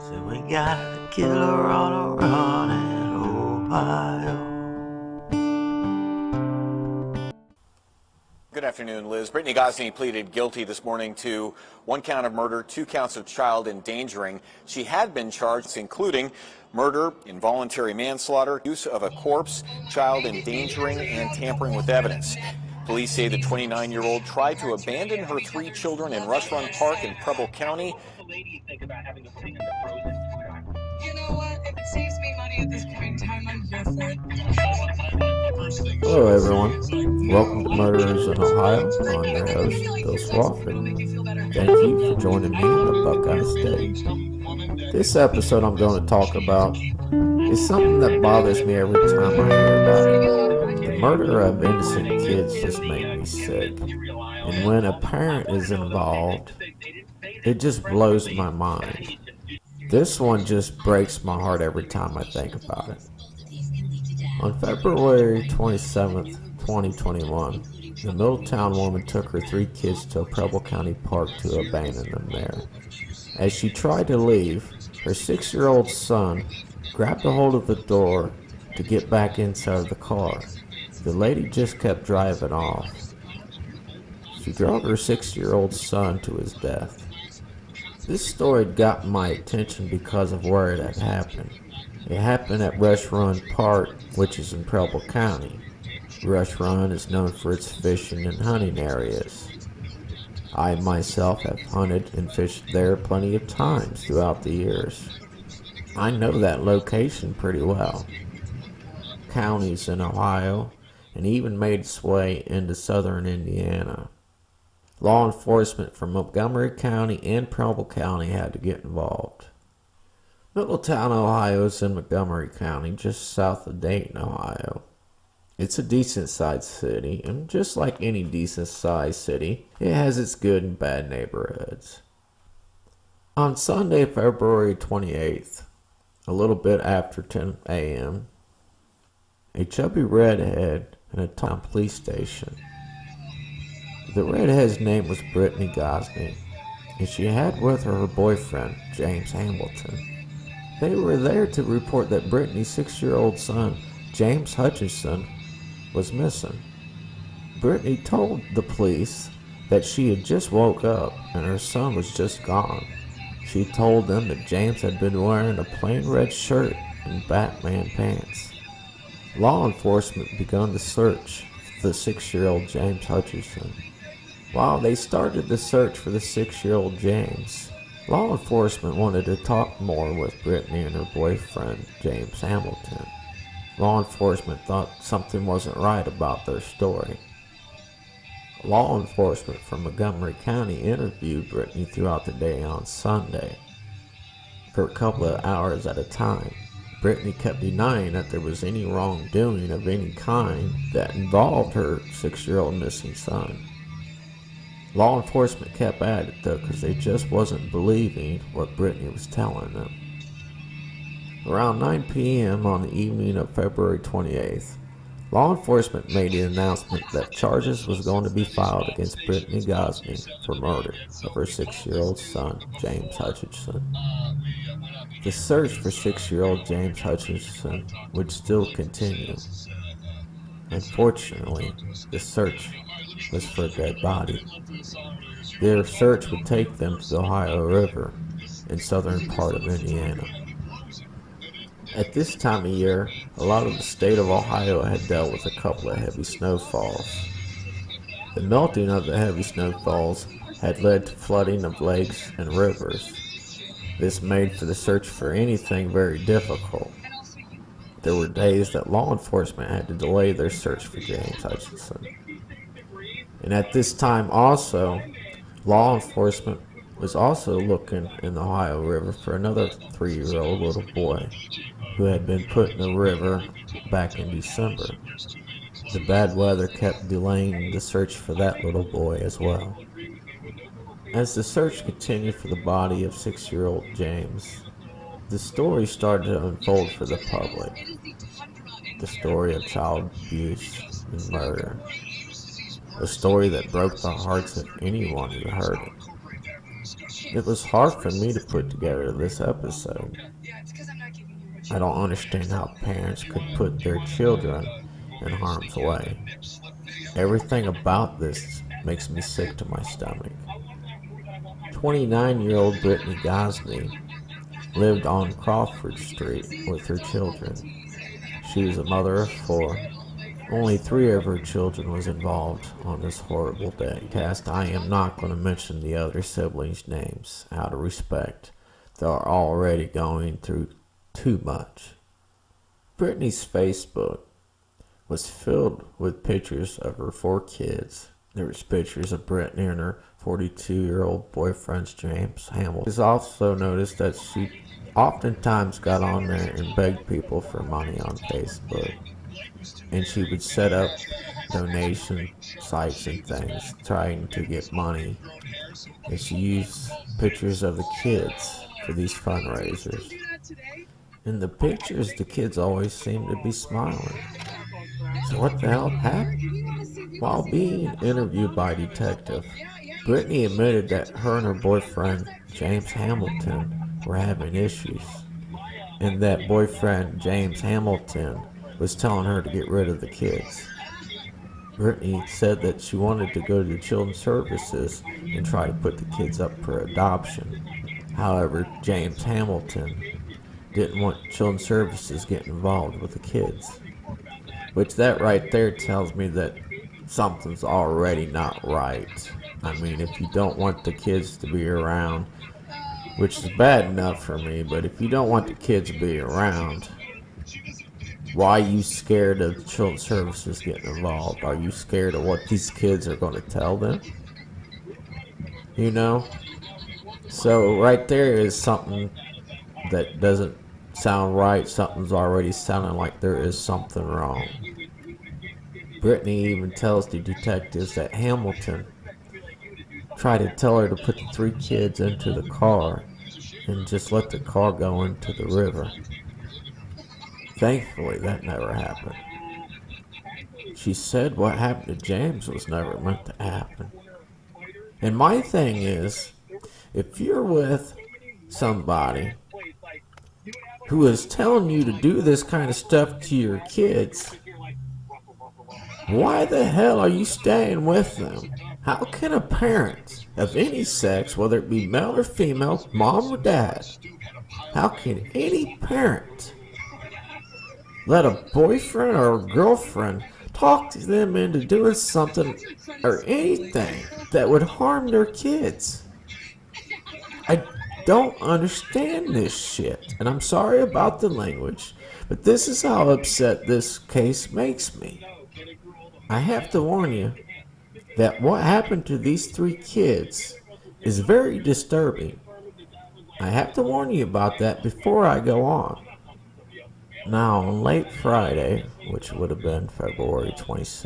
So we got a killer on a run in Ohio. Good afternoon, Liz. Brittney Gosney pleaded guilty this morning to 1 count of murder, 2 counts of child endangering. She had been charged, including murder, involuntary manslaughter, use of a corpse, child endangering, and tampering with evidence. Police say the 29-year-old tried to abandon her 3 children in Rush Run Park in Preble County. You know what? If it saves me money at this point in time, I'm here for it. Hello everyone, welcome to Murderers in Ohio. I'm your host, Bill Swafford. Thank you for joining me in the Buckeye State. This episode I'm going to talk about is something that bothers me every time I hear about it. The murder of innocent kids just makes me sick. And when a parent is involved, it just blows my mind. This one just breaks my heart every time I think about it. On February 27th, 2021, the Middleton woman took her 3 kids to a Preble County park to abandon them there. As she tried to leave, her 6-year-old son grabbed a hold of the door to get back inside the car. The lady just kept driving off. She drove her 6-year-old son to his death. This story got my attention because of where it had happened. It happened at Rush Run Park, which is in Preble County. Rush Run is known for its fishing and hunting areas. I myself have hunted and fished there plenty of times throughout the years. I know that location pretty well. Counties in Ohio, and even made its way into southern Indiana. Law enforcement from Montgomery County and Preble County had to get involved. Middleton, Ohio is in Montgomery County, just south of Dayton, Ohio. It's a decent-sized city, and just like any decent-sized city, it has its good and bad neighborhoods. On Sunday, February 28th, a little bit after 10 a.m., a chubby redhead in a town police station. The redhead's name was Brittney Gosney, and she had with her her boyfriend, James Hamilton. They were there to report that Brittany's 6-year-old son, James Hutchenson, was missing. Brittany told the police that she had just woke up and her son was just gone. She told them that James had been wearing a plain red shirt and Batman pants. Law enforcement began the search for the 6-year-old James Hutchenson. While they started the search for the 6-year-old James, law enforcement wanted to talk more with Brittany and her boyfriend, James Hamilton. Law enforcement thought something wasn't right about their story. Law enforcement from Montgomery County interviewed Brittany throughout the day on Sunday. For a couple of hours at a time, Brittany kept denying that there was any wrongdoing of any kind that involved her 6-year-old missing son. Law enforcement kept at it though because they just wasn't believing what Brittany was telling them. Around 9 p.m. on the evening of February 28th, law enforcement made the announcement that charges was going to be filed against Brittney Gosney for murder of her 6-year-old son, James Hutchenson. The search for 6-year-old James Hutchenson would still continue. Unfortunately, the search was for a dead body. Their search would take them to the Ohio River in southern part of Indiana. At this time of year, a lot of the state of Ohio had dealt with a couple of heavy snowfalls. The melting of the heavy snowfalls had led to flooding of lakes and rivers. This made for the search for anything very difficult. There were days that law enforcement had to delay their search for James Hutchenson. And at this time also, law enforcement was also looking in the Ohio River for another 3-year-old little boy who had been put in the river back in December. The bad weather kept delaying the search for that little boy as well. As the search continued for the body of 6-year-old James, the story started to unfold for the public. The story of child abuse and murder. A story that broke the hearts of anyone who heard it. It was hard for me to put together this episode. I don't understand how parents could put their children in harm's way. Everything about this makes me sick to my stomach. 29-year-old Brittney Gosney lived on Crawford Street with her children. She was a mother of 4. Only 3 of her children was involved on this horrible day. I am not going to mention the other siblings' names out of respect. They're already going through too much. Brittany's Facebook was filled with pictures of her 4 kids. There was pictures of Brittany and her 42-year-old boyfriend, James Hamilton. She's also noticed that she oftentimes got on there and begged people for money on Facebook. And she would set up donation sites and things trying to get money. And she used pictures of the kids for these fundraisers. In the pictures, the kids always seem to be smiling. So what the hell happened? While being interviewed by a detective, Brittany admitted that her and her boyfriend, James Hamilton, were having issues. And that boyfriend, James Hamilton, was telling her to get rid of the kids. Brittany said that she wanted to go to Children's Services and try to put the kids up for adoption. However, James Hamilton didn't want Children's Services getting involved with the kids. Which that right there tells me that something's already not right. I mean, if you don't want the kids to be around, which is bad enough for me, but if you don't want the kids to be around, why are you scared of Children's Services getting involved? Are you scared of what these kids are going to tell them? You know? So right there is something that doesn't sound right. Something's already sounding like there is something wrong. Brittany even tells the detectives that Hamilton tried to tell her to put the 3 kids into the car and just let the car go into the river. Thankfully, that never happened. She said what happened to James was never meant to happen. And my thing is, if you're with somebody who is telling you to do this kind of stuff to your kids, why the hell are you staying with them? How can a parent of any sex, whether it be male or female, mom or dad, how can any parent let a boyfriend or a girlfriend talk to them into doing something or anything that would harm their kids? I don't understand this shit, and I'm sorry about the language, but this is how upset this case makes me. I have to warn you that what happened to these 3 kids is very disturbing. I have to warn you about that before I go on. Now, on late Friday, which would have been February 26th,